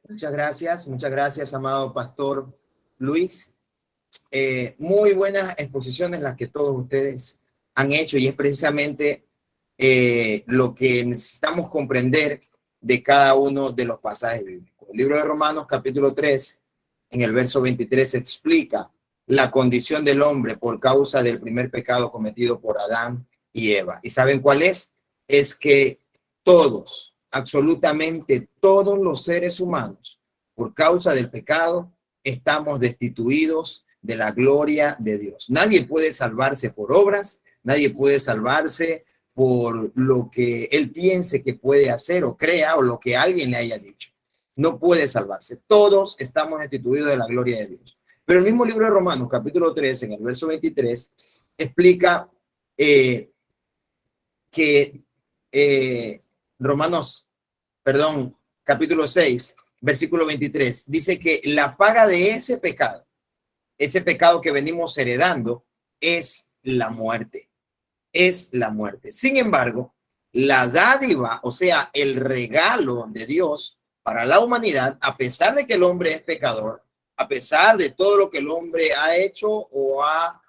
Muchas gracias, amado pastor Luis. Muy buenas exposiciones las que todos ustedes han hecho y es precisamente lo que necesitamos comprender de cada uno de los pasajes bíblicos. El libro de Romanos, capítulo 3, en el verso 23, explica la condición del hombre por causa del primer pecado cometido por Adán y Eva. ¿Y saben cuál es? Es que todos, absolutamente todos los seres humanos, por causa del pecado, estamos destituidos de la gloria de Dios. Nadie puede salvarse por obras, nadie puede salvarse por lo que él piense que puede hacer o crea o lo que alguien le haya dicho. No puede salvarse. Todos estamos destituidos de la gloria de Dios. Pero el mismo libro de Romanos, capítulo 3, en el verso 23, explica que capítulo 6, versículo 23, dice que la paga de ese pecado que venimos heredando, es la muerte. Es la muerte. Sin embargo, la dádiva, o sea, el regalo de Dios para la humanidad, a pesar de que el hombre es pecador, a pesar de todo lo que el hombre ha hecho o ha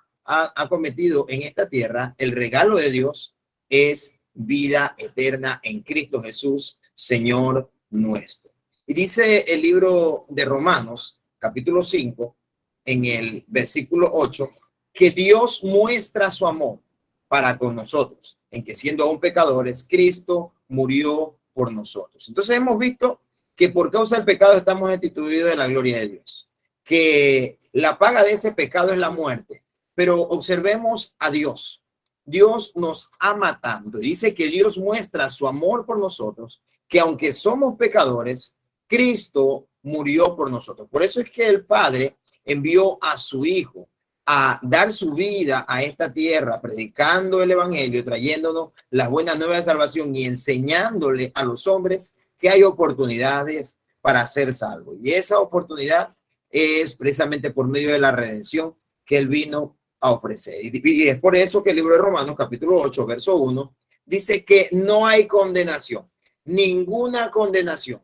cometido en esta tierra, el regalo de Dios es vida eterna en Cristo Jesús, Señor nuestro. Y dice el libro de Romanos, capítulo 5, en el versículo 8, que Dios muestra su amor para con nosotros, en que siendo aún pecadores, Cristo murió por nosotros. Entonces hemos visto que por causa del pecado estamos destituidos de la gloria de Dios, que la paga de ese pecado es la muerte, pero observemos a Dios. Dios nos ama tanto. Dice que Dios muestra su amor por nosotros, que aunque somos pecadores, Cristo murió por nosotros. Por eso es que el Padre envió a su Hijo a dar su vida a esta tierra, predicando el evangelio, trayéndonos las buenas nuevas de salvación y enseñándole a los hombres que hay oportunidades para ser salvos. Y esa oportunidad es precisamente por medio de la redención que él vino a ofrecer. Y es por eso que el libro de Romanos, capítulo 8, verso 1, dice que no hay condenación, ninguna condenación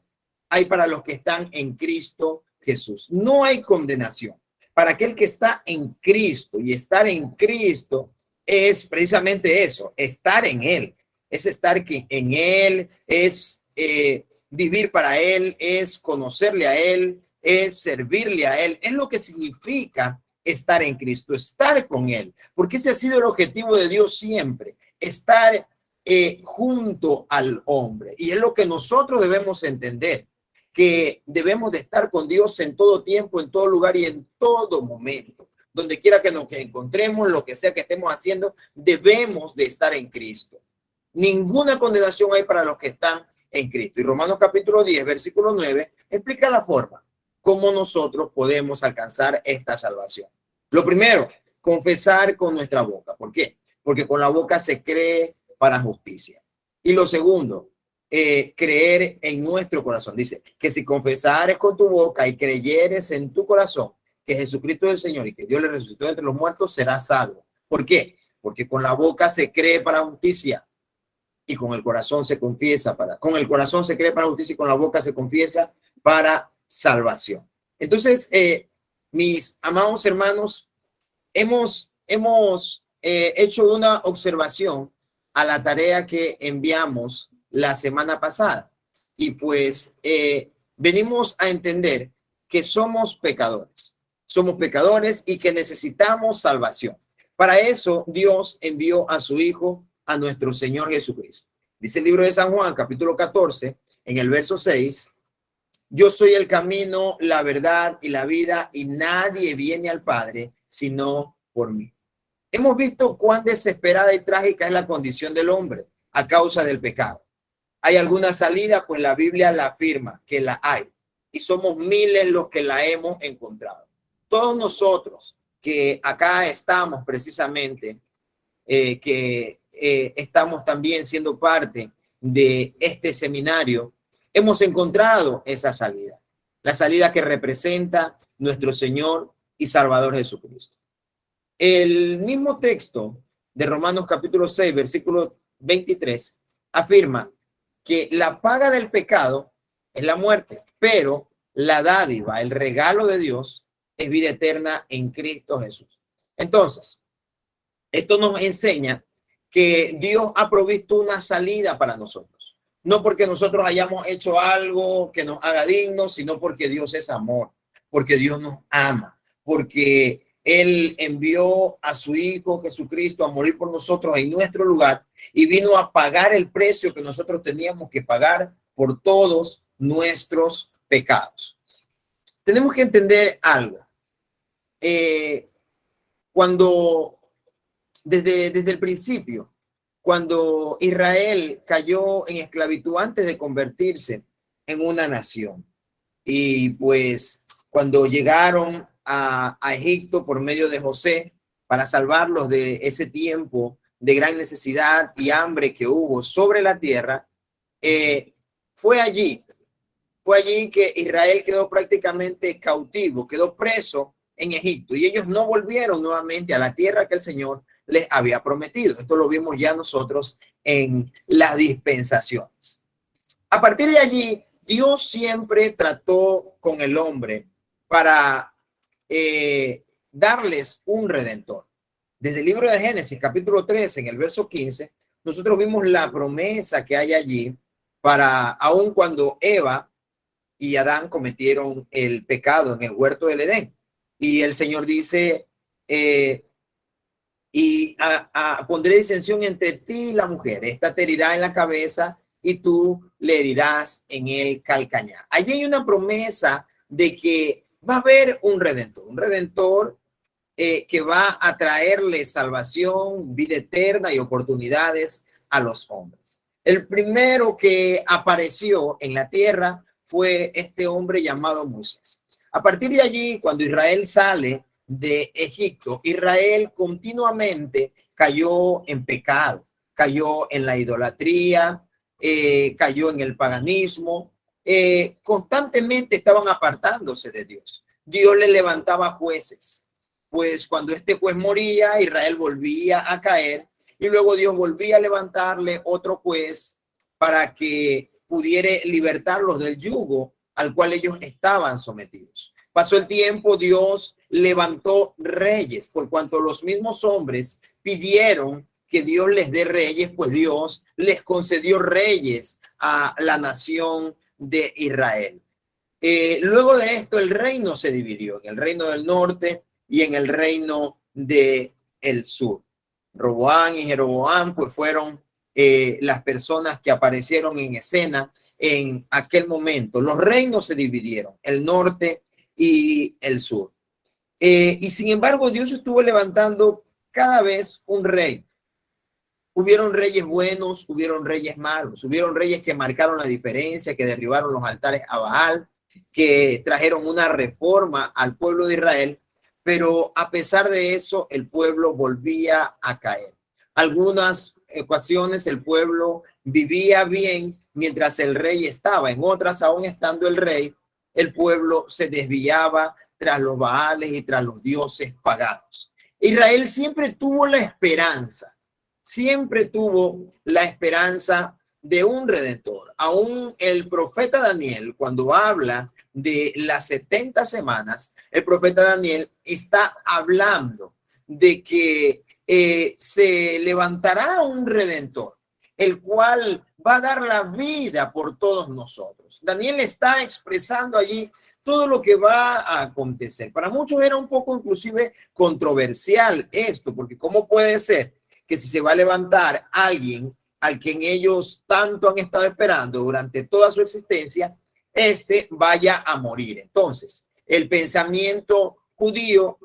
hay para los que están en Cristo Jesús. No hay condenación. Para aquel que está en Cristo, y estar en Cristo es precisamente eso, estar en Él, es estar en Él, es vivir para Él, es conocerle a Él, es servirle a Él, es lo que significa estar en Cristo, estar con Él, porque ese ha sido el objetivo de Dios siempre, estar junto al hombre, y es lo que nosotros debemos entender, que debemos de estar con Dios en todo tiempo, en todo lugar y en todo momento. Donde quiera que nos encontremos, lo que sea que estemos haciendo, debemos de estar en Cristo. Ninguna condenación hay para los que están en Cristo. Y Romanos capítulo 10, versículo 9, explica la forma cómo nosotros podemos alcanzar esta salvación. Lo primero, confesar con nuestra boca. ¿Por qué? Porque con la boca se cree para justicia. Y lo segundo, creer en nuestro corazón. Dice que si confesares con tu boca y creyeres en tu corazón que Jesucristo es el Señor y que Dios le resucitó entre los muertos, serás salvo. ¿Por qué? Porque con la boca se cree para justicia y con el corazón se confiesa con el corazón se cree para justicia y con la boca se confiesa para salvación. Entonces, mis amados hermanos, hemos hecho una observación a la tarea que enviamos la semana pasada. Y pues venimos a entender que somos pecadores y que necesitamos salvación. Para eso Dios envió a su Hijo, a nuestro Señor Jesucristo. Dice el libro de San Juan, capítulo 14, en el verso 6, yo soy el camino, la verdad y la vida, y nadie viene al Padre sino por mí. Hemos visto cuán desesperada y trágica es la condición del hombre a causa del pecado. ¿Hay alguna salida? Pues la Biblia la afirma que la hay. Y somos miles los que la hemos encontrado. Todos nosotros que acá estamos precisamente, estamos también siendo parte de este seminario, hemos encontrado esa salida. La salida que representa nuestro Señor y Salvador Jesucristo. El mismo texto de Romanos capítulo 6, versículo 23, afirma que la paga del pecado es la muerte, pero La dádiva, el regalo de Dios, es vida eterna en Cristo Jesús. Entonces, esto nos enseña que Dios ha provisto una salida para nosotros. No porque nosotros hayamos hecho algo que nos haga dignos, sino porque Dios es amor, porque Dios nos ama, porque Él envió a su Hijo Jesucristo a morir por nosotros en nuestro lugar y vino a pagar el precio que nosotros teníamos que pagar por todos nuestros pecados. Tenemos que entender algo. Cuando desde el principio, cuando Israel cayó en esclavitud antes de convertirse en una nación, y pues cuando llegaron a Egipto por medio de José para salvarlos de ese tiempo de gran necesidad y hambre que hubo sobre la tierra, fue allí que Israel quedó prácticamente cautivo, quedó preso en Egipto, y ellos no volvieron nuevamente a la tierra que el Señor les había prometido. Esto lo vimos ya nosotros en las dispensaciones. A partir de allí, Dios siempre trató con el hombre para darles un redentor. Desde el libro de Génesis, capítulo 13, en el verso 15, nosotros vimos la promesa que hay allí para, aun cuando Eva y Adán cometieron el pecado en el huerto del Edén. Y el Señor dice, pondré disensión entre ti y la mujer. Esta te herirá en la cabeza y tú le herirás en el calcañar. Allí hay una promesa de que va a haber un redentor que va a traerle salvación, vida eterna y oportunidades a los hombres. El primero que apareció en la tierra fue este hombre llamado Moisés. A partir de allí, cuando Israel sale de Egipto, Israel continuamente cayó en pecado, cayó en la idolatría, cayó en el paganismo, constantemente estaban apartándose de Dios. Dios le levantaba jueces, pues cuando este juez moría, Israel volvía a caer y luego Dios volvía a levantarle otro juez para que pudiera libertarlos del yugo al cual ellos estaban sometidos. Pasó el tiempo, Dios levantó reyes, por cuanto los mismos hombres pidieron que Dios les dé reyes, pues Dios les concedió reyes a la nación de Israel. Luego de esto, el reino se dividió en el reino del norte y en el reino del sur. Roboam y Jeroboam pues fueron las personas que aparecieron en escena en aquel momento. Los reinos se dividieron, el norte y el sur. Y sin embargo, Dios estuvo levantando cada vez un rey. Hubieron reyes buenos, hubieron reyes malos, hubieron reyes que marcaron la diferencia, que derribaron los altares a Baal, que trajeron una reforma al pueblo de Israel, pero a pesar de eso, el pueblo volvía a caer. Algunas ocasiones el pueblo vivía bien mientras el rey estaba, en otras, aún estando el rey, el pueblo se desviaba tras los Baales y tras los dioses paganos. Israel siempre tuvo la esperanza de un redentor. Aún el profeta Daniel, cuando habla de las 70 semanas, el profeta Daniel está hablando de que se levantará un redentor, el cual va a dar la vida por todos nosotros. Daniel está expresando allí todo lo que va a acontecer. Para muchos era un poco inclusive controversial esto, porque ¿cómo puede ser que si se va a levantar alguien al quien ellos tanto han estado esperando durante toda su existencia, vaya a morir? Entonces, el pensamiento judío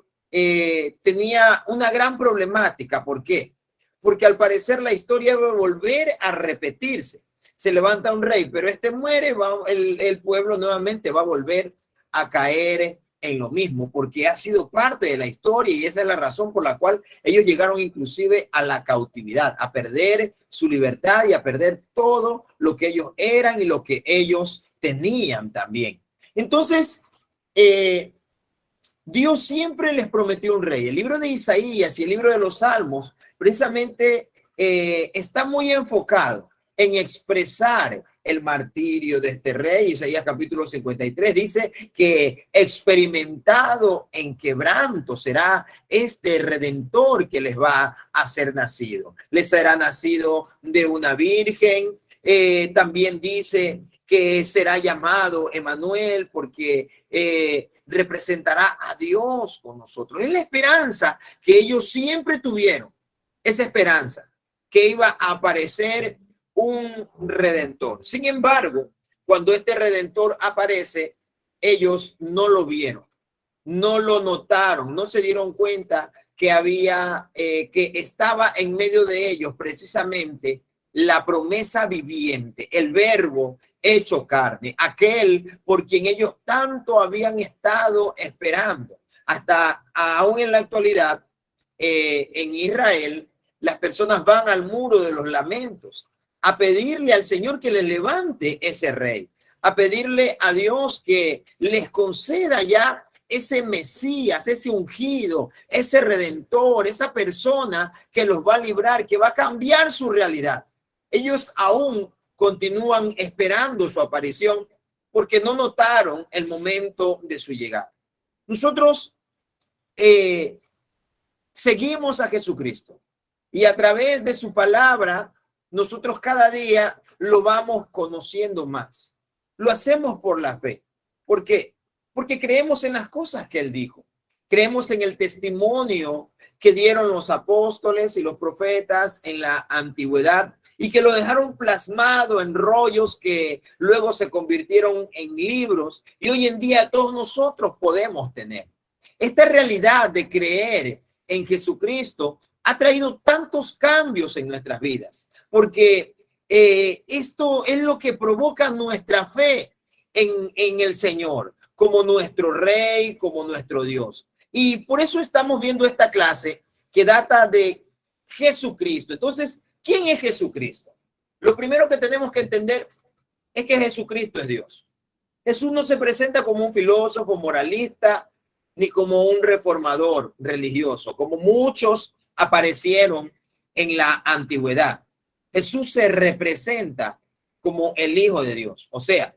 tenía una gran problemática. ¿Por qué? Porque al parecer la historia va a volver a repetirse. Se levanta un rey, pero muere, el pueblo nuevamente va a volver a caer en lo mismo, porque ha sido parte de la historia y esa es la razón por la cual ellos llegaron inclusive a la cautividad, a perder su libertad y a perder todo lo que ellos eran y lo que ellos tenían también. Entonces, Dios siempre les prometió un rey. El libro de Isaías y el libro de los Salmos precisamente está muy enfocado en expresar el martirio de este rey. Isaías capítulo 53 dice que experimentado en quebranto será este redentor que les va a ser nacido. Les será nacido de una virgen. También dice que será llamado Emmanuel porque representará a Dios con nosotros. Es la esperanza que ellos siempre tuvieron, esa esperanza que iba a aparecer un redentor. Sin embargo, cuando este redentor aparece, ellos no lo vieron, no lo notaron, no se dieron cuenta que había, que estaba en medio de ellos precisamente la promesa viviente, el verbo hecho carne, aquel por quien ellos tanto habían estado esperando. Hasta aún en la actualidad, en Israel, las personas van al muro de los lamentos a pedirle al Señor que les levante ese rey, a pedirle a Dios que les conceda ya ese Mesías, ese ungido, ese redentor, esa persona que los va a librar, que va a cambiar su realidad. Ellos aún continúan esperando su aparición porque no notaron el momento de su llegada. Nosotros seguimos a Jesucristo y a través de su palabra nosotros cada día lo vamos conociendo más. Lo hacemos por la fe. ¿Por qué? Porque creemos en las cosas que él dijo. Creemos en el testimonio que dieron los apóstoles y los profetas en la antigüedad y que lo dejaron plasmado en rollos que luego se convirtieron en libros y hoy en día todos nosotros podemos tener. Esta realidad de creer en Jesucristo ha traído tantos cambios en nuestras vidas, porque esto es lo que provoca nuestra fe en el Señor, como nuestro Rey, como nuestro Dios. Y por eso estamos viendo esta clase que data de Jesucristo. Entonces, ¿quién es Jesucristo? Lo primero que tenemos que entender es que Jesucristo es Dios. Jesús no se presenta como un filósofo moralista ni como un reformador religioso, como muchos aparecieron en la antigüedad. Jesús se representa como el Hijo de Dios, o sea,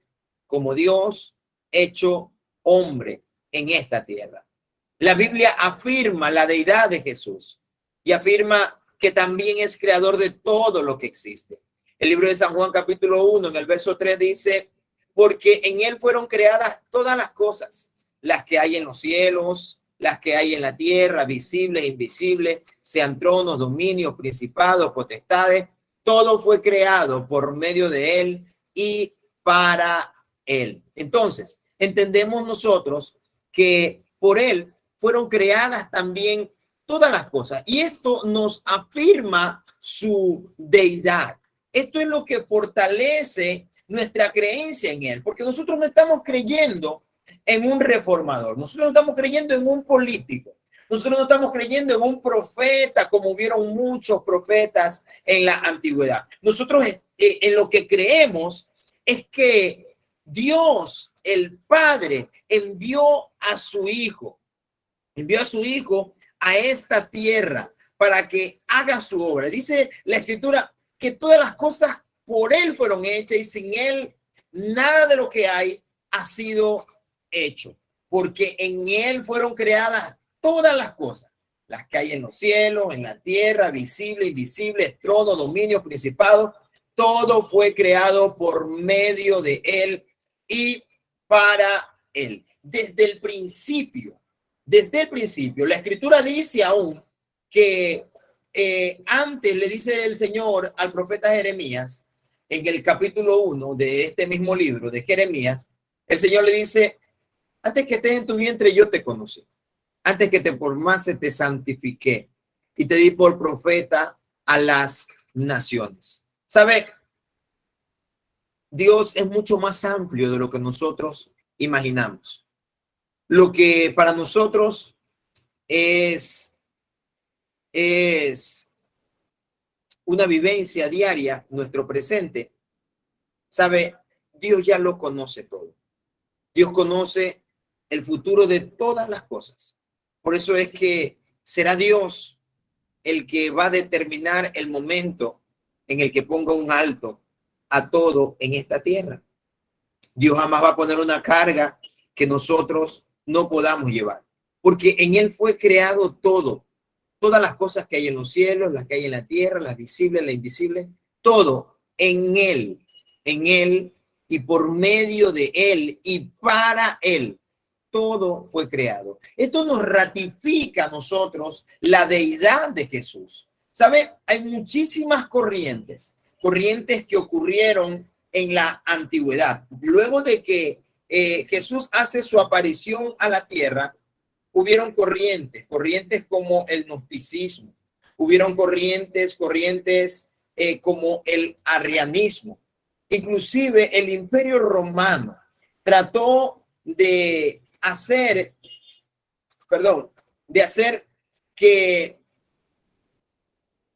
como Dios hecho hombre en esta tierra. La Biblia afirma la deidad de Jesús y afirma que también es creador de todo lo que existe. El libro de San Juan capítulo 1 en el verso 3 dice, porque en él fueron creadas todas las cosas, las que hay en los cielos, las que hay en la tierra, visibles e invisibles, sean tronos, dominios, principados, potestades, todo fue creado por medio de él y para él. Entonces, entendemos nosotros que por él fueron creadas también todas las cosas. Y esto nos afirma su deidad. Esto es lo que fortalece nuestra creencia en él, porque nosotros no estamos creyendo en un reformador, nosotros no estamos creyendo en un político, nosotros no estamos creyendo en un profeta como hubieron muchos profetas en la antigüedad. Nosotros en lo que creemos es que Dios, el Padre, envió a su Hijo a esta tierra para que haga su obra. Dice la Escritura que todas las cosas por él fueron hechas y sin él nada de lo que hay ha sido hecho, porque en él fueron creadas todas las cosas, las que hay en los cielos, en la tierra, visible, invisible, trono, dominio, principado, todo fue creado por medio de él y para él. Desde el principio, la Escritura dice aún que antes le dice el Señor al profeta Jeremías, en el capítulo 1 de este mismo libro de Jeremías, el Señor le dice, antes que estés en tu vientre yo te conocí, antes que te formase te santifiqué y te di por profeta a las naciones. ¿Sabe? Dios es mucho más amplio de lo que nosotros imaginamos. Lo que para nosotros es una vivencia diaria, nuestro presente, ¿sabe? Dios ya lo conoce todo. Dios conoce el futuro de todas las cosas. Por eso es que será Dios el que va a determinar el momento en el que ponga un alto a todo en esta tierra. Dios jamás va a poner una carga que nosotros no podamos llevar, porque en Él fue creado todo, todas las cosas que hay en los cielos, las que hay en la tierra, las visibles, las invisibles, todo en Él y por medio de Él y para Él. Todo fue creado. Esto nos ratifica a nosotros la deidad de Jesús. ¿Sabe? Hay muchísimas corrientes que ocurrieron en la antigüedad. Luego de que Jesús hace su aparición a la tierra, hubieron corrientes como el gnosticismo, hubieron corrientes como el arrianismo. Inclusive el Imperio Romano trató de hacer que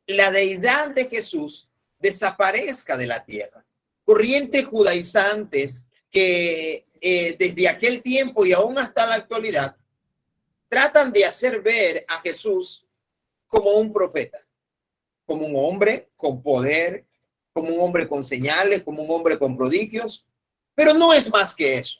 la deidad de Jesús desaparezca de la tierra. Corrientes judaizantes que desde aquel tiempo y aún hasta la actualidad tratan de hacer ver a Jesús como un profeta, como un hombre con poder, como un hombre con señales, como un hombre con prodigios, pero no es más que eso.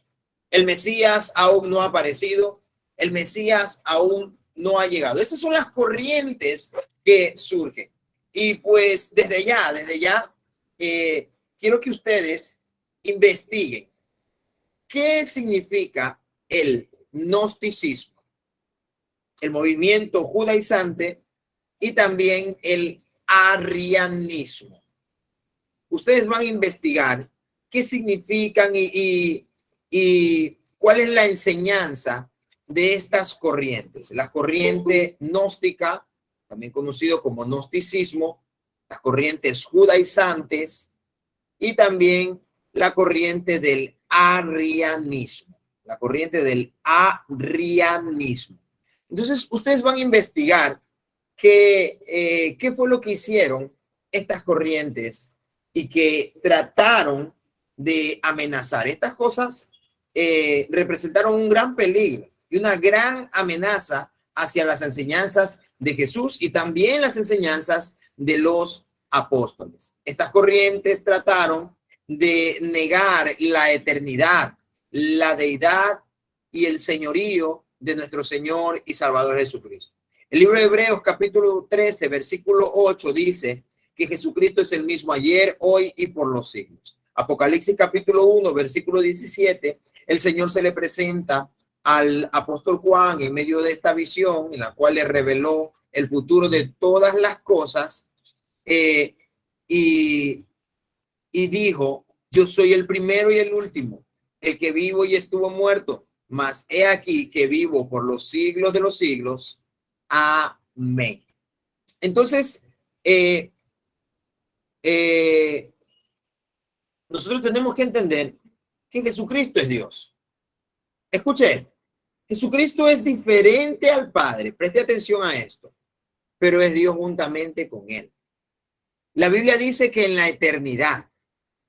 El Mesías aún no ha aparecido, el Mesías aún no ha llegado. Esas son las corrientes que surgen. Y pues desde ya, quiero que ustedes investiguen qué significa el gnosticismo, el movimiento judaizante y también el arrianismo. Ustedes van a investigar qué significan y cuál es la enseñanza de estas corrientes. La corriente gnóstica, también conocido como gnosticismo, las corrientes judaizantes y también la corriente del arrianismo. La corriente del arrianismo. Entonces, ustedes van a investigar qué fue lo que hicieron estas corrientes y que trataron de amenazar. Estas cosas representaron un gran peligro y una gran amenaza hacia las enseñanzas de Jesús y también las enseñanzas de los apóstoles. Estas corrientes trataron de negar la eternidad, la deidad y el señorío de nuestro Señor y Salvador Jesucristo. El libro de Hebreos capítulo 13, versículo 8 dice que Jesucristo es el mismo ayer, hoy y por los siglos. Apocalipsis capítulo 1, versículo 17, el Señor se le presenta al apóstol Juan en medio de esta visión en la cual le reveló el futuro de todas las cosas y dijo: yo soy el primero y el último, el que vivo y estuvo muerto, mas he aquí que vivo por los siglos de los siglos. Amén. Entonces, nosotros tenemos que entender que Jesucristo es Dios. Escuche, Jesucristo es diferente al Padre. Preste atención a esto, pero es Dios juntamente con Él. La Biblia dice que en la eternidad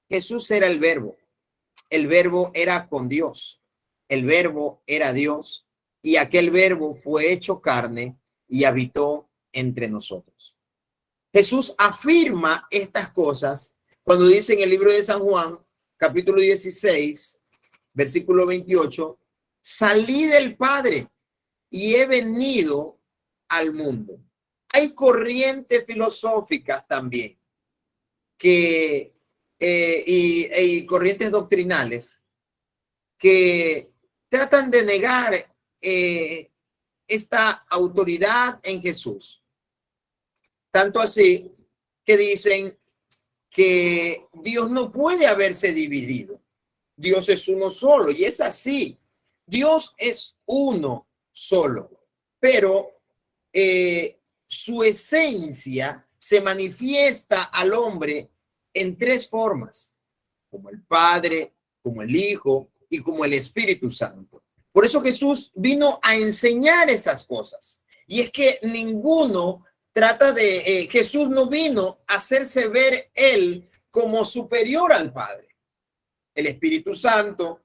Jesús era el verbo era con Dios, el verbo era Dios y aquel verbo fue hecho carne y habitó entre nosotros. Jesús afirma estas cosas cuando dice en el libro de San Juan, capítulo 16, versículo 28, salí del Padre y he venido al mundo. Hay corrientes filosóficas también y corrientes doctrinales que tratan de negar esta autoridad en Jesús. Tanto así que dicen que Dios no puede haberse dividido. Dios es uno solo y es así. Dios es uno solo, pero su esencia se manifiesta al hombre en tres formas, como el Padre, como el Hijo y como el Espíritu Santo. Por eso Jesús vino a enseñar esas cosas. Y es que ninguno Jesús no vino a hacerse ver él como superior al Padre. El Espíritu Santo,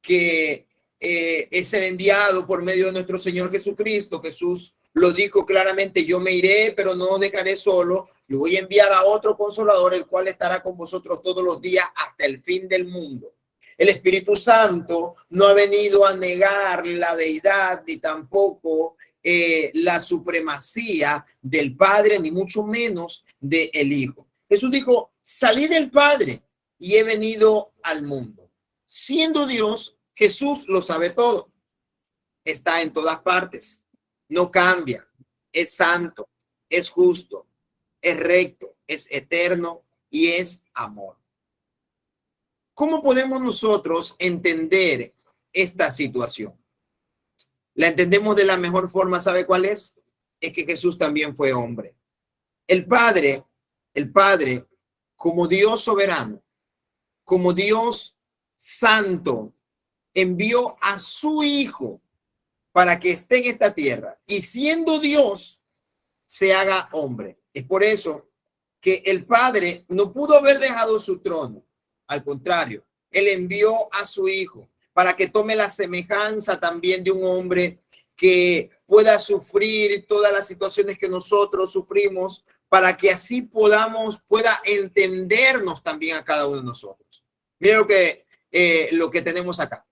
que es el enviado por medio de nuestro Señor Jesucristo. Jesús lo dijo claramente: yo me iré, pero no dejaré solo, Yo voy a enviar a otro consolador, el cual estará con vosotros todos los días hasta el fin del mundo. El Espíritu Santo no ha venido a negar la deidad ni tampoco la supremacía del Padre, ni mucho menos del Hijo. Jesús dijo, salí del Padre y he venido al mundo. Siendo Dios, Jesús lo sabe todo. Está en todas partes. No cambia. Es santo, es justo, es recto, es eterno y es amor. ¿Cómo podemos nosotros entender esta situación? La entendemos de la mejor forma, ¿sabe cuál es? Es que Jesús también fue hombre. El Padre, como Dios soberano, como Dios santo, envió a su Hijo para que esté en esta tierra y siendo Dios, se haga hombre. Es por eso que el Padre no pudo haber dejado su trono. Al contrario, Él envió a su Hijo para que tome la semejanza también de un hombre que pueda sufrir todas las situaciones que nosotros sufrimos, para que así pueda entendernos también a cada uno de nosotros. Mira lo que tenemos acá.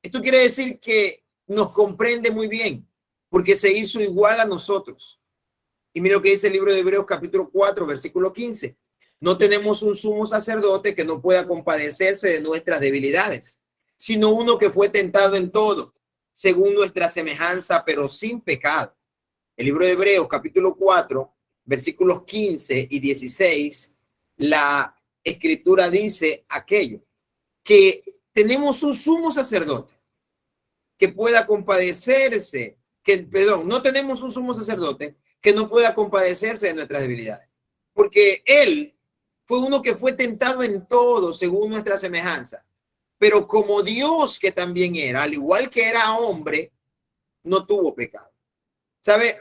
Esto quiere decir que nos comprende muy bien, porque se hizo igual a nosotros. Y mira lo que dice el libro de Hebreos capítulo 4, versículo 15. No tenemos un sumo sacerdote que no pueda compadecerse de nuestras debilidades, sino uno que fue tentado en todo, según nuestra semejanza, pero sin pecado. El libro de Hebreos capítulo 4, versículos 15 y 16, la escritura dice aquello, que tenemos un sumo sacerdote que pueda compadecerse, no tenemos un sumo sacerdote que no pueda compadecerse de nuestras debilidades, porque él fue uno que fue tentado en todo según nuestra semejanza, pero como Dios que también era, al igual que era hombre, no tuvo pecado. ¿Sabe?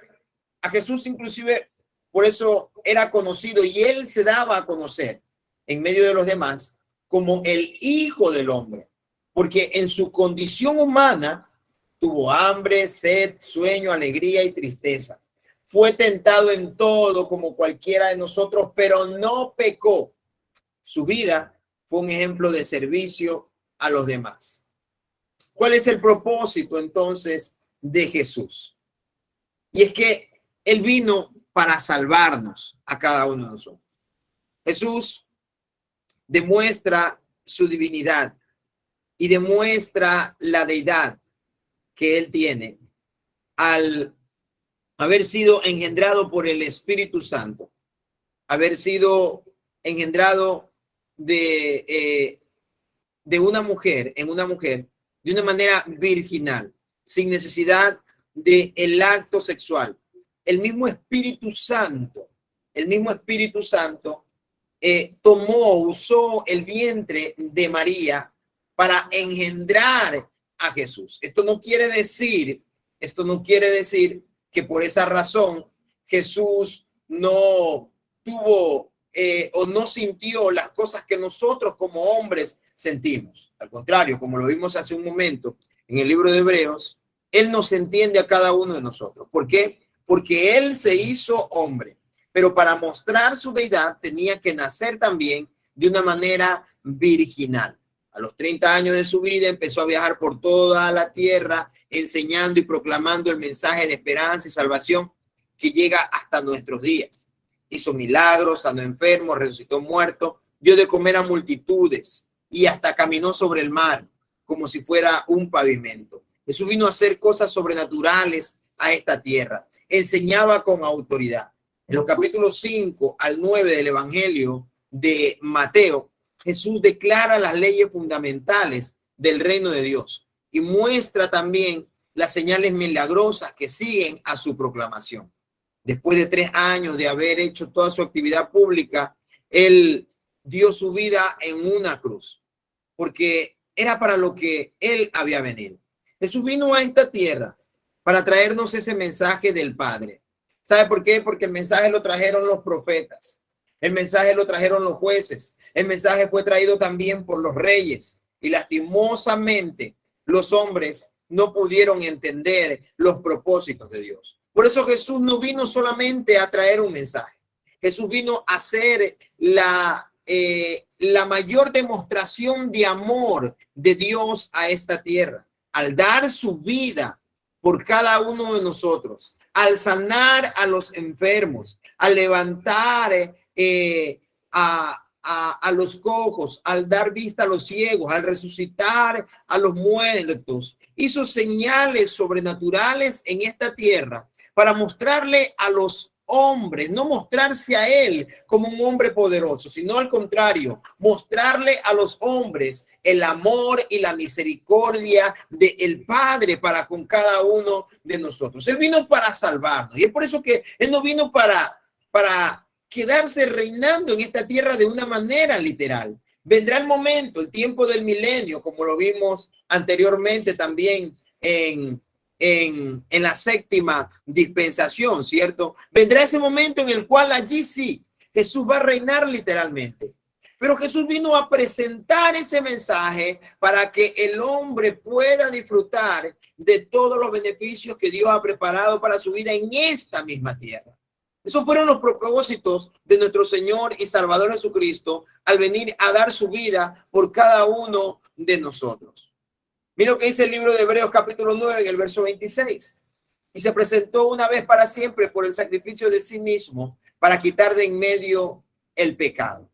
A Jesús inclusive por eso era conocido y él se daba a conocer en medio de los demás como el Hijo del Hombre, porque en su condición humana tuvo hambre, sed, sueño, alegría y tristeza. Fue tentado en todo como cualquiera de nosotros, pero no pecó. Su vida fue un ejemplo de servicio a los demás. ¿Cuál es el propósito entonces de Jesús? Y es que Él vino para salvarnos a cada uno de nosotros. Jesús demuestra su divinidad y demuestra la deidad que Él tiene al haber sido engendrado por el Espíritu Santo, haber sido engendrado de una mujer, de una manera virginal, sin necesidad de el acto sexual. El mismo Espíritu Santo usó el vientre de María para engendrar a Jesús. Esto no quiere decir que por esa razón Jesús no tuvo o no sintió las cosas que nosotros como hombres sentimos. Al contrario, como lo vimos hace un momento en el libro de Hebreos, Él nos entiende a cada uno de nosotros. ¿Por qué? Porque Él se hizo hombre, pero para mostrar su deidad tenía que nacer también de una manera virginal. A los 30 años de su vida empezó a viajar por toda la tierra, enseñando y proclamando el mensaje de esperanza y salvación que llega hasta nuestros días. Hizo milagros, sanó enfermos, resucitó muertos, dio de comer a multitudes y hasta caminó sobre el mar como si fuera un pavimento. Jesús vino a hacer cosas sobrenaturales a esta tierra. Enseñaba con autoridad. En los capítulos 5 al 9 del Evangelio de Mateo, Jesús declara las leyes fundamentales del reino de Dios y muestra también las señales milagrosas que siguen a su proclamación. Después de 3 años de haber hecho toda su actividad pública, Él dio su vida en una cruz, porque era para lo que Él había venido. Jesús vino a esta tierra para traernos ese mensaje del Padre. ¿Sabe por qué? Porque el mensaje lo trajeron los profetas. El mensaje lo trajeron los jueces. El mensaje fue traído también por los reyes. Y lastimosamente los hombres no pudieron entender los propósitos de Dios. Por eso Jesús no vino solamente a traer un mensaje. Jesús vino a ser la mayor demostración de amor de Dios a esta tierra, al dar su vida por cada uno de nosotros, al sanar a los enfermos, al levantar a los cojos, al dar vista a los ciegos, al resucitar a los muertos. Hizo señales sobrenaturales en esta tierra para mostrarle a los hombres, no mostrarse a él como un hombre poderoso, sino al contrario, mostrarle a los hombres el amor y la misericordia del Padre para con cada uno de nosotros. Él vino para salvarnos y es por eso que él no vino para quedarse reinando en esta tierra de una manera literal. Vendrá el momento, el tiempo del milenio, como lo vimos anteriormente también en la séptima dispensación, ¿cierto? Vendrá ese momento en el cual allí sí, Jesús va a reinar literalmente. Pero Jesús vino a presentar ese mensaje para que el hombre pueda disfrutar de todos los beneficios que Dios ha preparado para su vida en esta misma tierra. Esos fueron los propósitos de nuestro Señor y Salvador Jesucristo al venir a dar su vida por cada uno de nosotros. Mira lo que dice el libro de Hebreos capítulo 9 en el verso 26. Y se presentó una vez para siempre por el sacrificio de sí mismo para quitar de en medio el pecado.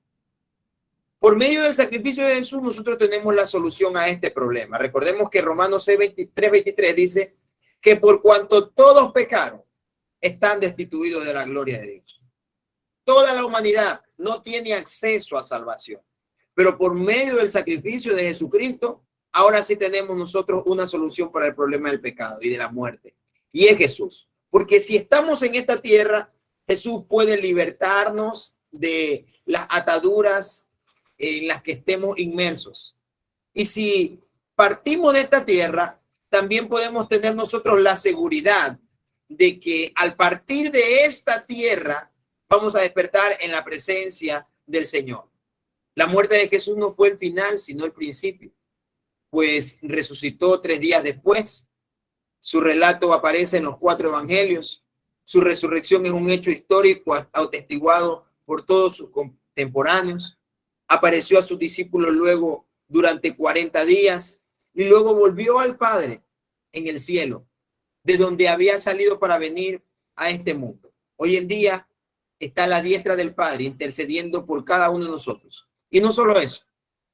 Por medio del sacrificio de Jesús nosotros tenemos la solución a este problema. Recordemos que Romanos 6:23 dice que por cuanto todos pecaron, están destituidos de la gloria de Dios. Toda la humanidad no tiene acceso a salvación, pero por medio del sacrificio de Jesucristo, ahora sí tenemos nosotros una solución para el problema del pecado y de la muerte. Y es Jesús. Porque si estamos en esta tierra, Jesús puede libertarnos de las ataduras en las que estemos inmersos. Y si partimos de esta tierra, también podemos tener nosotros la seguridad de que al partir de esta tierra vamos a despertar en la presencia del Señor. La muerte de Jesús no fue el final, sino el principio, pues resucitó 3 días después. Su relato aparece en los 4 evangelios. Su resurrección es un hecho histórico atestiguado por todos sus contemporáneos. Apareció a sus discípulos luego durante 40 días y luego volvió al Padre en el cielo, de donde había salido para venir a este mundo. Hoy en día está a la diestra del Padre intercediendo por cada uno de nosotros. Y no solo eso,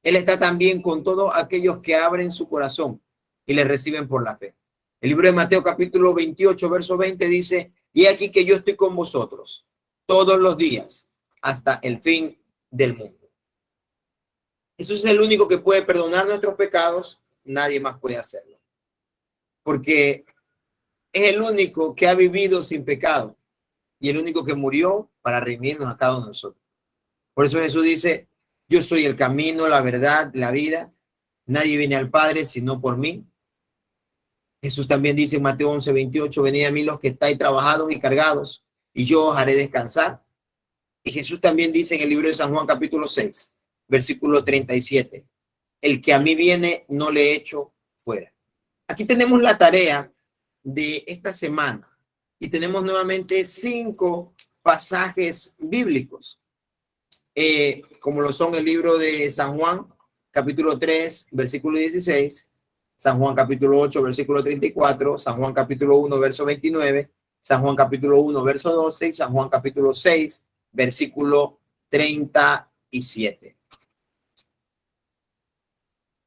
Él está también con todos aquellos que abren su corazón y le reciben por la fe. El libro de Mateo capítulo 28, verso 20 dice, y aquí que yo estoy con vosotros todos los días hasta el fin del mundo. Jesús es el único que puede perdonar nuestros pecados, nadie más puede hacerlo. Porque es el único que ha vivido sin pecado y el único que murió para redimirnos a cada uno de nosotros. Por eso Jesús dice, yo soy el camino, la verdad, la vida. Nadie viene al Padre sino por mí. Jesús también dice en Mateo 11:28, venid a mí los que estáis trabajados y cargados y yo os haré descansar. Y Jesús también dice en el libro de San Juan capítulo 6, versículo 37, el que a mí viene no le echo fuera. Aquí tenemos la tarea de esta semana y tenemos nuevamente 5 pasajes bíblicos, como lo son el libro de San Juan capítulo 3 versículo 16, San Juan capítulo 8 versículo 34, San Juan capítulo 1 verso 29, San Juan capítulo 1 verso 12 y San Juan capítulo 6 versículo 37.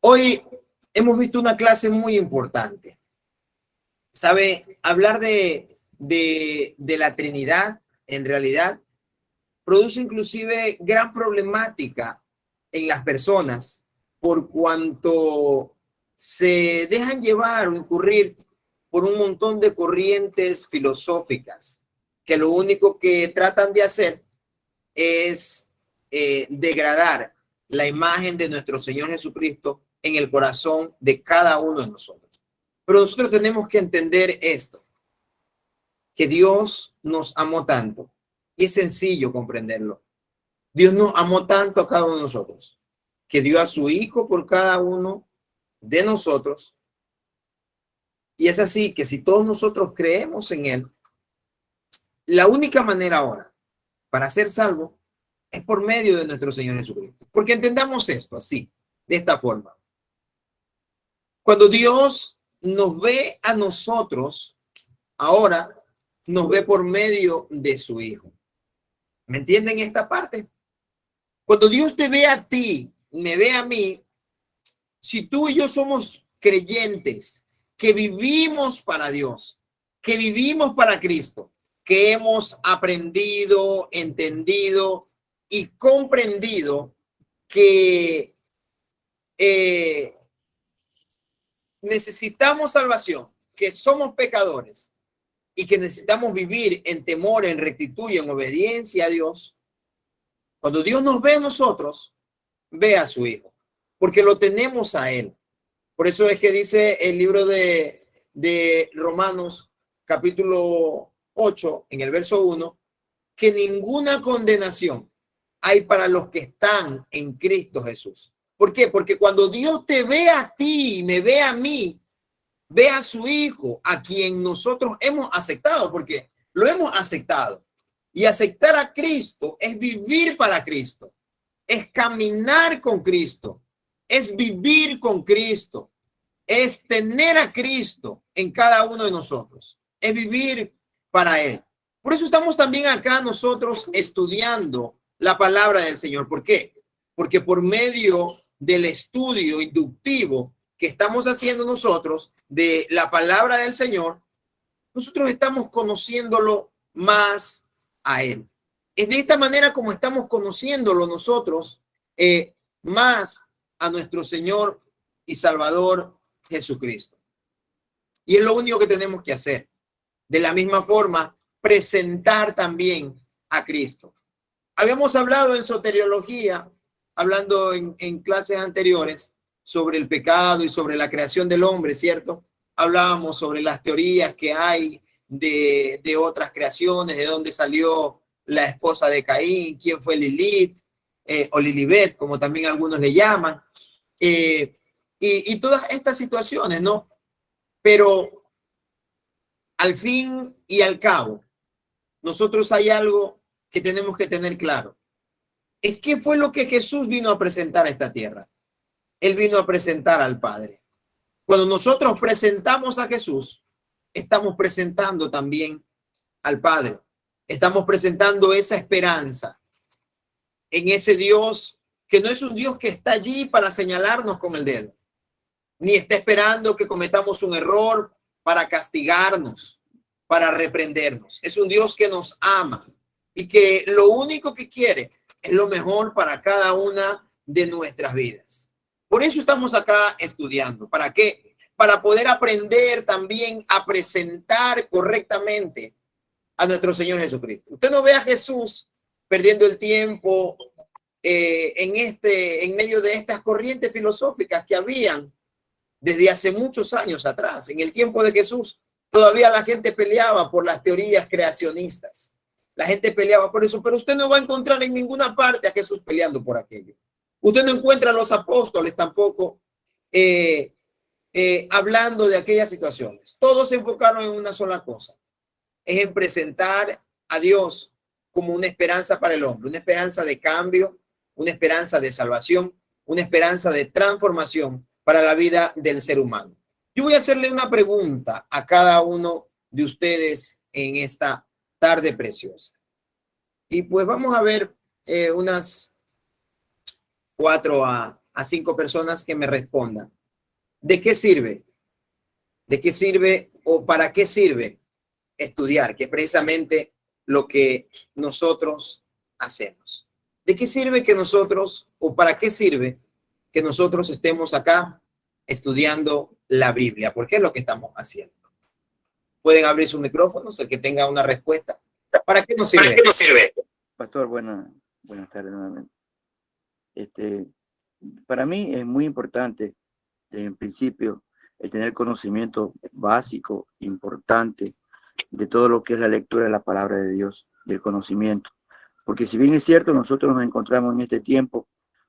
Hoy hemos visto una clase muy importante. ¿Sabe? Hablar de la Trinidad, en realidad, produce inclusive gran problemática en las personas por cuanto se dejan llevar o incurrir por un montón de corrientes filosóficas que lo único que tratan de hacer es degradar la imagen de nuestro Señor Jesucristo en el corazón de cada uno de nosotros. Pero nosotros tenemos que entender esto, que Dios nos amó tanto, y es sencillo comprenderlo. Dios nos amó tanto a cada uno de nosotros, que dio a su Hijo por cada uno de nosotros. Y es así que si todos nosotros creemos en Él, la única manera ahora para ser salvo es por medio de nuestro Señor Jesucristo. Porque entendamos esto así, de esta forma. Cuando Dios nos ve a nosotros, ahora nos ve por medio de su Hijo. ¿Me entienden esta parte? Cuando Dios te ve a ti, me ve a mí, si tú y yo somos creyentes, que vivimos para Dios, que vivimos para Cristo, que hemos aprendido, entendido y comprendido que necesitamos salvación, que somos pecadores y que necesitamos vivir en temor, en rectitud y en obediencia a Dios. Cuando Dios nos ve a nosotros, ve a su Hijo, porque lo tenemos a Él. Por eso es que dice el libro de Romanos, capítulo 8, en el verso 1, que ninguna condenación hay para los que están en Cristo Jesús. ¿Por qué? Porque cuando Dios te ve a ti y me ve a mí, ve a su Hijo, a quien nosotros hemos aceptado, porque lo hemos aceptado. Y aceptar a Cristo es vivir para Cristo, es caminar con Cristo, es vivir con Cristo, es tener a Cristo en cada uno de nosotros, es vivir para Él. Por eso estamos también acá nosotros estudiando la palabra del Señor. ¿Por qué? Porque por medio del estudio inductivo que estamos haciendo nosotros de la palabra del Señor, nosotros estamos conociéndolo más a Él. Es de esta manera como estamos conociéndolo nosotros más a nuestro Señor y Salvador Jesucristo. Y es lo único que tenemos que hacer. De la misma forma, presentar también a Cristo. Habíamos hablado en soteriología, hablando en clases anteriores, sobre el pecado y sobre la creación del hombre, ¿cierto? Hablábamos sobre las teorías que hay de otras creaciones, de dónde salió la esposa de Caín, quién fue Lilith, o Lilibet, como también algunos le llaman, y todas estas situaciones, ¿no? Pero al fin y al cabo, nosotros hay algo que tenemos que tener claro. Es qué fue lo que Jesús vino a presentar a esta tierra. Él vino a presentar al Padre. Cuando nosotros presentamos a Jesús, estamos presentando también al Padre. Estamos presentando esa esperanza en ese Dios que no es un Dios que está allí para señalarnos con el dedo, ni está esperando que cometamos un error para castigarnos, para reprendernos. Es un Dios que nos ama y que lo único que quiere es lo mejor para cada una de nuestras vidas. Por eso estamos acá estudiando. ¿Para qué? Para poder aprender también a presentar correctamente a nuestro Señor Jesucristo. Usted no ve a Jesús perdiendo el tiempo en medio de estas corrientes filosóficas que habían desde hace muchos años atrás. En el tiempo de Jesús, todavía la gente peleaba por las teorías creacionistas. La gente peleaba por eso, pero usted no va a encontrar en ninguna parte a Jesús peleando por aquello. Usted no encuentra a los apóstoles tampoco hablando de aquellas situaciones. Todos se enfocaron en una sola cosa, es en presentar a Dios como una esperanza para el hombre, una esperanza de cambio, una esperanza de salvación, una esperanza de transformación para la vida del ser humano. Yo voy a hacerle una pregunta a cada uno de ustedes en esta tarde preciosa. Y pues vamos a ver unas 4 a 5 personas que me respondan. ¿De qué sirve? ¿De qué sirve o para qué sirve estudiar? Que es precisamente lo que nosotros hacemos. ¿De qué sirve que nosotros o para qué sirve que nosotros estemos acá estudiando la Biblia? Porque es lo que estamos haciendo. Pueden abrir sus micrófonos, el que tenga una respuesta. ¿Para qué nos sirve? ¿Para qué nos sirve? Pastor, buenas tardes nuevamente. Para mí es muy importante, en principio, el tener conocimiento básico, importante, de todo lo que es la lectura de la palabra de Dios, del conocimiento. Porque si bien es cierto, nosotros nos encontramos en este tiempo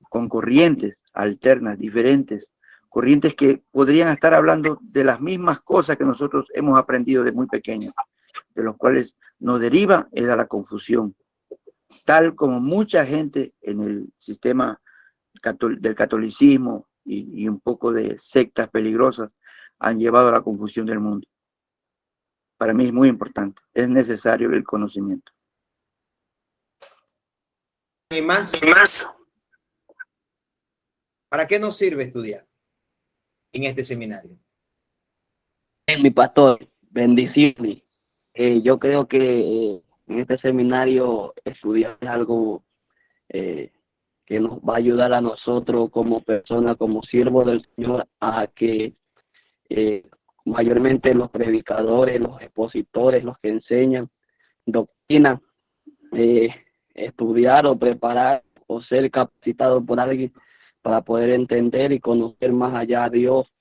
con corrientes alternas, diferentes, corrientes que podrían estar hablando de las mismas cosas que nosotros hemos aprendido de muy pequeños, de los cuales nos deriva es a la confusión. tal como mucha gente en el sistema del catolicismo y un poco de sectas peligrosas han llevado a la confusión del mundo. Para mí es muy importante, es necesario el conocimiento. ¿Y más? ¿Para qué nos sirve estudiar en este seminario? Mi pastor, bendiciones. Yo creo que en este seminario estudiar es algo que nos va a ayudar a nosotros como personas, como siervos del Señor, a que mayormente los predicadores, los expositores, los que enseñan doctrina, estudiar o preparar o ser capacitado por alguien para poder entender y conocer más allá a Dios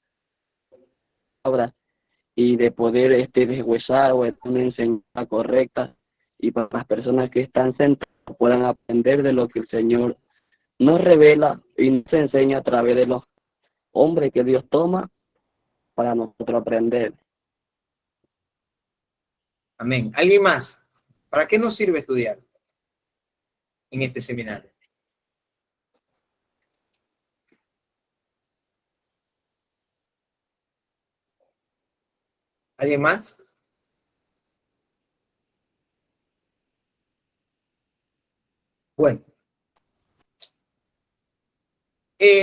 y de poder deshuesar o una enseñanza correcta, y para las personas que están sentadas puedan aprender de lo que el Señor nos revela y nos enseña a través de los hombres que Dios toma para nosotros aprender. Amén. ¿Alguien más? ¿Para qué nos sirve estudiar en este seminario? ¿Alguien más? Bueno,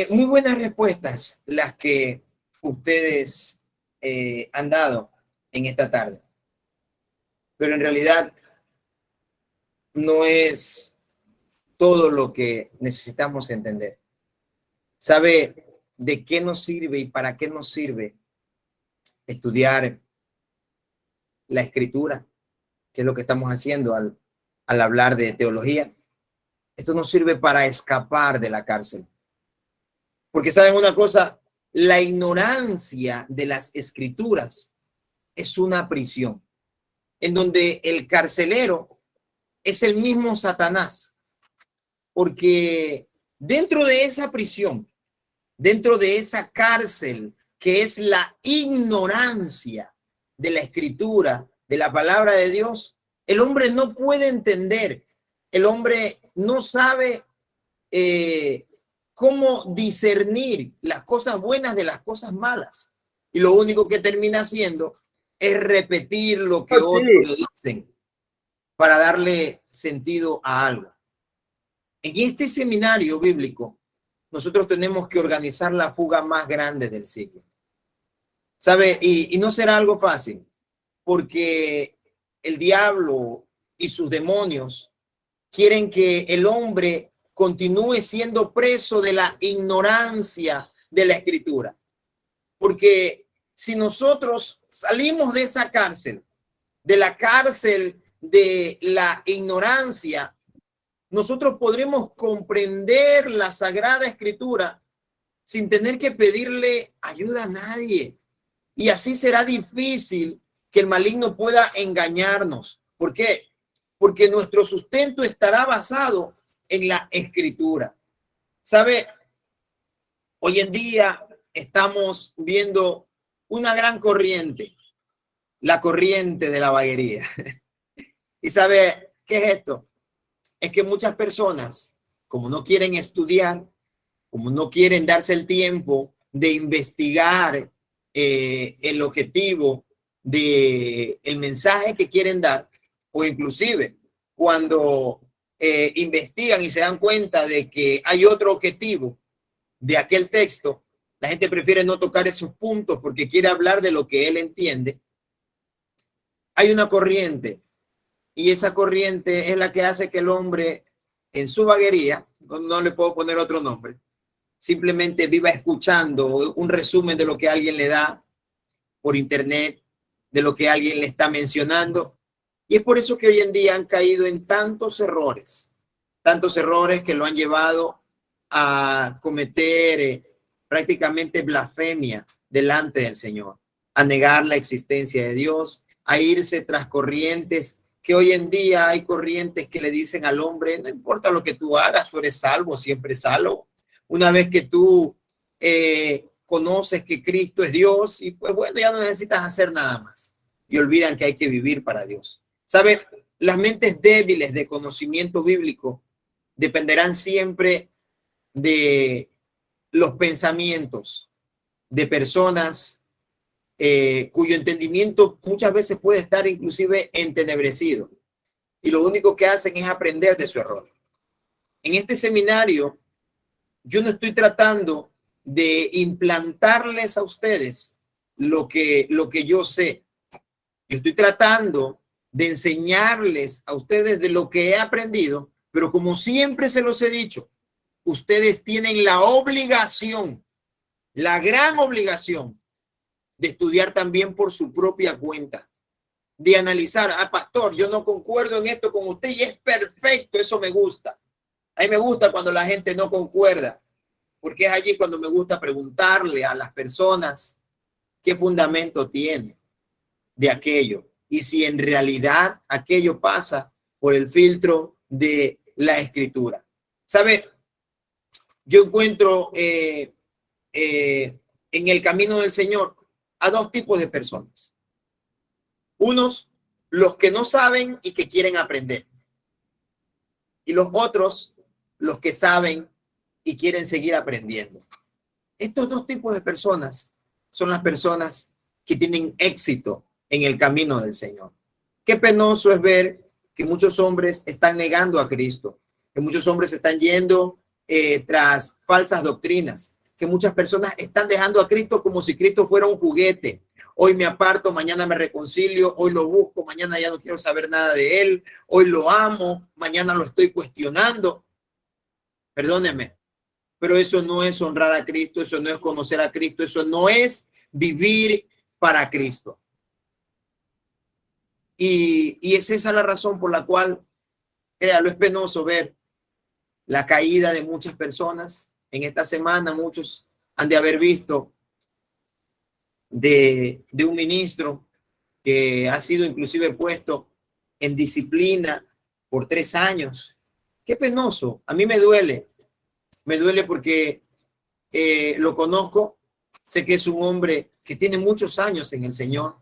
muy buenas respuestas las que ustedes han dado en esta tarde, pero en realidad no es todo lo que necesitamos entender. ¿Sabe de qué nos sirve y para qué nos sirve estudiar la escritura? Que es lo que estamos haciendo al hablar de teología. Esto nos sirve para escapar de la cárcel. Porque saben una cosa, la ignorancia de las escrituras es una prisión en donde el carcelero es el mismo Satanás. Porque dentro de esa prisión, dentro de esa cárcel que es la ignorancia de la escritura, de la palabra de Dios, el hombre no puede entender, el hombre no sabe cómo discernir las cosas buenas de las cosas malas. Y lo único que termina haciendo es repetir lo que otros le dicen para darle sentido a algo. En este seminario bíblico, nosotros tenemos que organizar la fuga más grande del siglo. ¿Sabe? Y no será algo fácil, porque el diablo y sus demonios quieren que el hombre continúe siendo preso de la ignorancia de la escritura. Porque si nosotros salimos de esa cárcel, de la cárcel de la ignorancia, nosotros podremos comprender la Sagrada Escritura sin tener que pedirle ayuda a nadie. Y así será difícil que el maligno pueda engañarnos. ¿Por qué? Porque nuestro sustento estará basado en la Escritura. ¿Sabe? Hoy en día estamos viendo una gran corriente, la corriente de la vaguería. ¿Y sabe qué es esto? Es que muchas personas, como no quieren estudiar, como no quieren darse el tiempo de investigar el objetivo del mensaje que quieren dar, o inclusive cuando investigan y se dan cuenta de que hay otro objetivo de aquel texto, la gente prefiere no tocar esos puntos porque quiere hablar de lo que él entiende. Hay una corriente, y esa corriente es la que hace que el hombre en su vaguería, no le puedo poner otro nombre, simplemente viva escuchando un resumen de lo que alguien le da por internet, de lo que alguien le está mencionando. Y es por eso que hoy en día han caído en tantos errores que lo han llevado a cometer prácticamente blasfemia delante del Señor, a negar la existencia de Dios, a irse tras corrientes que hoy en día hay corrientes que le dicen al hombre, no importa lo que tú hagas, tú eres salvo, siempre salvo. Una vez que tú conoces que Cristo es Dios, y pues bueno, ya no necesitas hacer nada más. Y olvidan que hay que vivir para Dios. ¿Sabe? Las mentes débiles de conocimiento bíblico dependerán siempre de los pensamientos de personas cuyo entendimiento muchas veces puede estar inclusive entenebrecido. Y lo único que hacen es aprender de su error. En este seminario, yo no estoy tratando de implantarles a ustedes lo que yo sé. Yo estoy tratando de enseñarles a ustedes de lo que he aprendido, pero como siempre se los he dicho, ustedes tienen la obligación, la gran obligación de estudiar también por su propia cuenta, de analizar, pastor, yo no concuerdo en esto con usted y es perfecto, eso me gusta. A mí me gusta cuando la gente no concuerda, porque es allí cuando me gusta preguntarle a las personas qué fundamento tiene de aquello y si en realidad aquello pasa por el filtro de la escritura. ¿Sabe? Yo encuentro en el camino del Señor a dos tipos de personas. Unos, los que no saben y que quieren aprender. Y los otros, los que saben y quieren seguir aprendiendo. Estos dos tipos de personas son las personas que tienen éxito en el camino del Señor. Qué penoso es ver que muchos hombres están negando a Cristo, que muchos hombres están yendo tras falsas doctrinas, que muchas personas están dejando a Cristo como si Cristo fuera un juguete. Hoy me aparto, mañana me reconcilio, hoy lo busco, mañana ya no quiero saber nada de él, hoy lo amo, mañana lo estoy cuestionando. Perdónenme, pero eso no es honrar a Cristo, eso no es conocer a Cristo, eso no es vivir para Cristo. Y es esa la razón por la cual, créalo, es penoso ver la caída de muchas personas. En esta semana muchos han de haber visto de un ministro que ha sido inclusive puesto en disciplina por 3 años. Qué penoso. A mí me duele porque lo conozco. Sé que es un hombre que tiene muchos años en el Señor.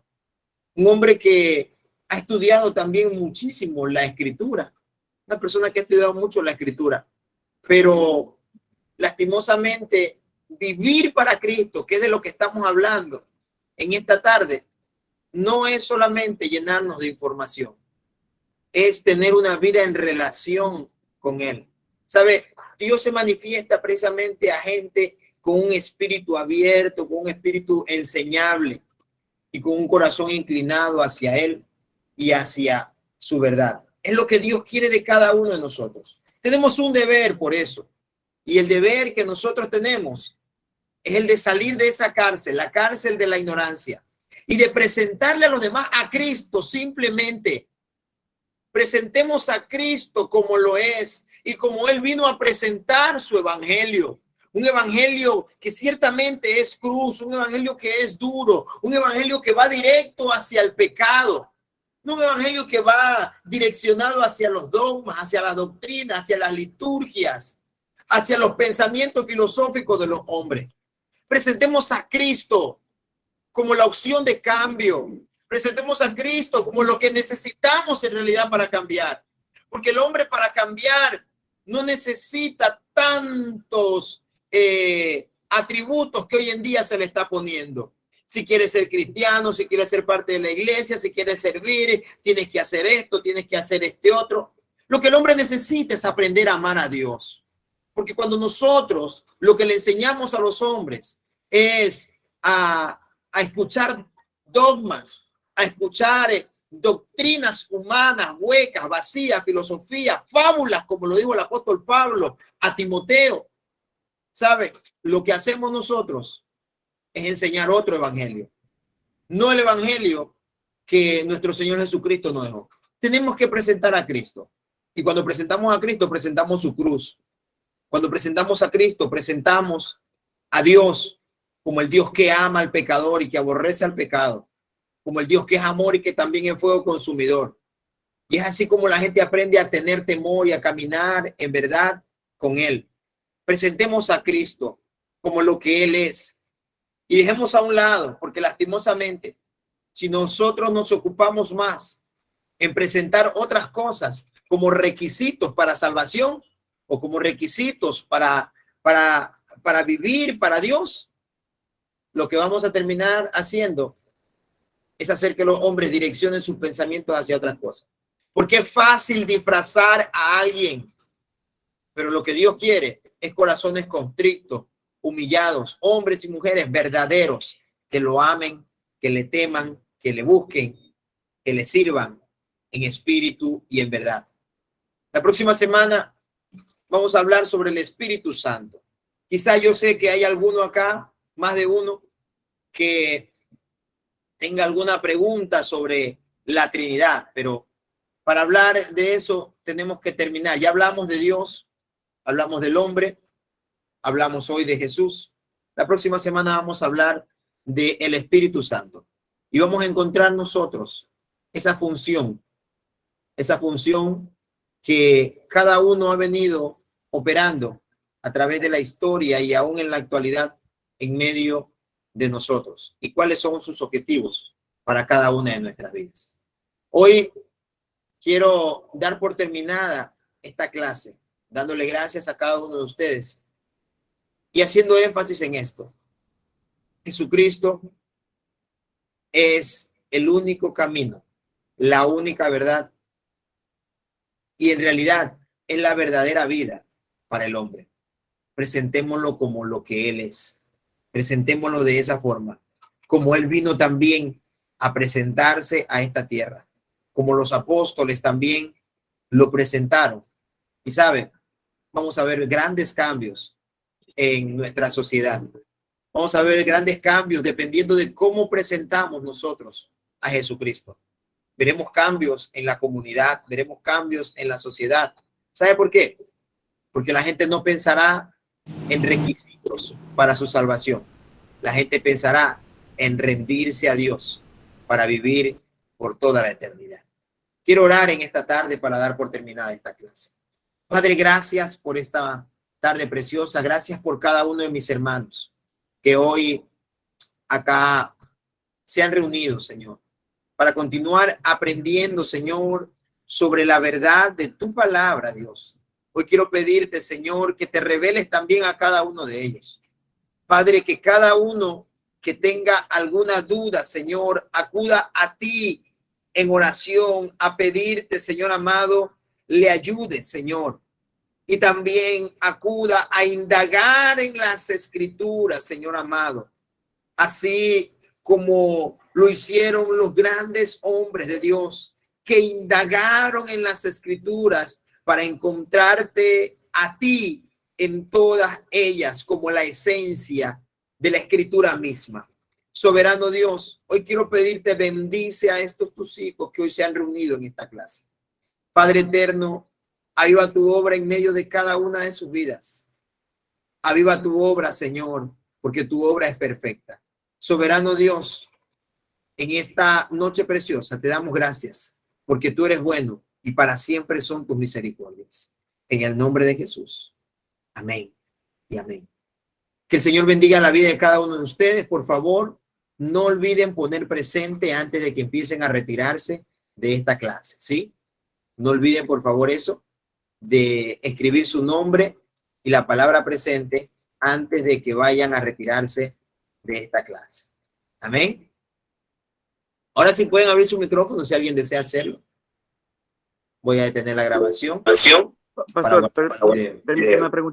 Un hombre que ha estudiado también muchísimo la escritura. Una persona que ha estudiado mucho la escritura. Pero lastimosamente vivir para Cristo, que es de lo que estamos hablando en esta tarde, no es solamente llenarnos de información. Es tener una vida en relación con Él. ¿Sabe? Dios se manifiesta precisamente a gente con un espíritu abierto, con un espíritu enseñable y con un corazón inclinado hacia Él y hacia su verdad. Es lo que Dios quiere de cada uno de nosotros. Tenemos un deber por eso. Y el deber que nosotros tenemos es el de salir de esa cárcel, la cárcel de la ignorancia, y de presentarle a los demás a Cristo. Simplemente presentemos a Cristo como lo es y como Él vino a presentar su evangelio. Un evangelio que ciertamente es cruz, un evangelio que es duro, un evangelio que va directo hacia el pecado. No un evangelio que va direccionado hacia los dogmas, hacia las doctrinas, hacia las liturgias, hacia los pensamientos filosóficos de los hombres. Presentemos a Cristo como la opción de cambio. Presentemos a Cristo como lo que necesitamos en realidad para cambiar. Porque el hombre para cambiar no necesita tantos atributos que hoy en día se le está poniendo. Si quieres ser cristiano, si quieres ser parte de la iglesia, si quieres servir, tienes que hacer esto, tienes que hacer este otro. Lo que el hombre necesita es aprender a amar a Dios. Porque cuando nosotros lo que le enseñamos a los hombres es a escuchar dogmas, a escuchar doctrinas humanas, huecas, vacías, filosofía, fábulas, como lo dijo el apóstol Pablo a Timoteo, ¿sabe? Lo que hacemos nosotros es enseñar otro evangelio, no el evangelio que nuestro Señor Jesucristo nos dejó. Tenemos que presentar a Cristo. Y cuando presentamos a Cristo, presentamos su cruz. Cuando presentamos a Cristo, presentamos a Dios como el Dios que ama al pecador y que aborrece al pecado, como el Dios que es amor y que también es fuego consumidor. Y es así como la gente aprende a tener temor y a caminar en verdad con Él. Presentemos a Cristo como lo que Él es. Y dejemos a un lado, porque lastimosamente, si nosotros nos ocupamos más en presentar otras cosas como requisitos para salvación o como requisitos para vivir para Dios, lo que vamos a terminar haciendo es hacer que los hombres direccionen sus pensamientos hacia otras cosas. Porque es fácil disfrazar a alguien, pero lo que Dios quiere es corazones constrictos, humillados, hombres y mujeres verdaderos, que lo amen, que le teman, que le busquen, que le sirvan en espíritu y en verdad. La próxima semana vamos a hablar sobre el Espíritu Santo. Quizá yo sé que hay alguno acá, más de uno, que tenga alguna pregunta sobre la Trinidad, pero para hablar de eso tenemos que terminar. Ya hablamos de Dios, hablamos del hombre, hablamos hoy de Jesús. La próxima semana vamos a hablar del Espíritu Santo y vamos a encontrar nosotros esa función que cada uno ha venido operando a través de la historia y aún en la actualidad en medio de nosotros, y cuáles son sus objetivos para cada una de nuestras vidas. Hoy quiero dar por terminada esta clase, dándole gracias a cada uno de ustedes y haciendo énfasis en esto. Jesucristo es el único camino, la única verdad, y en realidad es la verdadera vida para el hombre. Presentémoslo como lo que Él es. Presentémoslo de esa forma, como Él vino también a presentarse a esta tierra, como los apóstoles también lo presentaron. Y saben, vamos a ver grandes cambios en nuestra sociedad. Vamos a ver grandes cambios dependiendo de cómo presentamos nosotros a Jesucristo. Veremos cambios en la comunidad, veremos cambios en la sociedad. ¿Sabe por qué? Porque la gente no pensará en requisitos para su salvación. La gente pensará en rendirse a Dios para vivir por toda la eternidad. Quiero orar en esta tarde para dar por terminada esta clase. Padre, gracias por esta tarde preciosa. Gracias por cada uno de mis hermanos que hoy acá se han reunido, Señor, para continuar aprendiendo, Señor, sobre la verdad de tu palabra, Dios. Hoy quiero pedirte, Señor, que te reveles también a cada uno de ellos. Padre, que cada uno que tenga alguna duda, Señor, acuda a ti en oración a pedirte, Señor amado, le ayude, Señor. Y también acuda a indagar en las Escrituras, Señor amado. Así como lo hicieron los grandes hombres de Dios que indagaron en las Escrituras para encontrarte a ti en todas ellas como la esencia de la Escritura misma. Soberano Dios, hoy quiero pedirte, bendice a estos tus hijos que hoy se han reunido en esta clase. Padre eterno, aviva tu obra en medio de cada una de sus vidas. Aviva tu obra, Señor, porque tu obra es perfecta. Soberano Dios, en esta noche preciosa te damos gracias porque tú eres bueno y para siempre son tus misericordias. En el nombre de Jesús. Amén y amén. Que el Señor bendiga la vida de cada uno de ustedes. Por favor, no olviden poner presente antes de que empiecen a retirarse de esta clase, ¿sí? No olviden, por favor, eso, de escribir su nombre y la palabra presente antes de que vayan a retirarse de esta clase. Amén. Ahora sí pueden abrir su micrófono si alguien desea hacerlo. Voy a detener la grabación. Pastor, permíteme preguntar.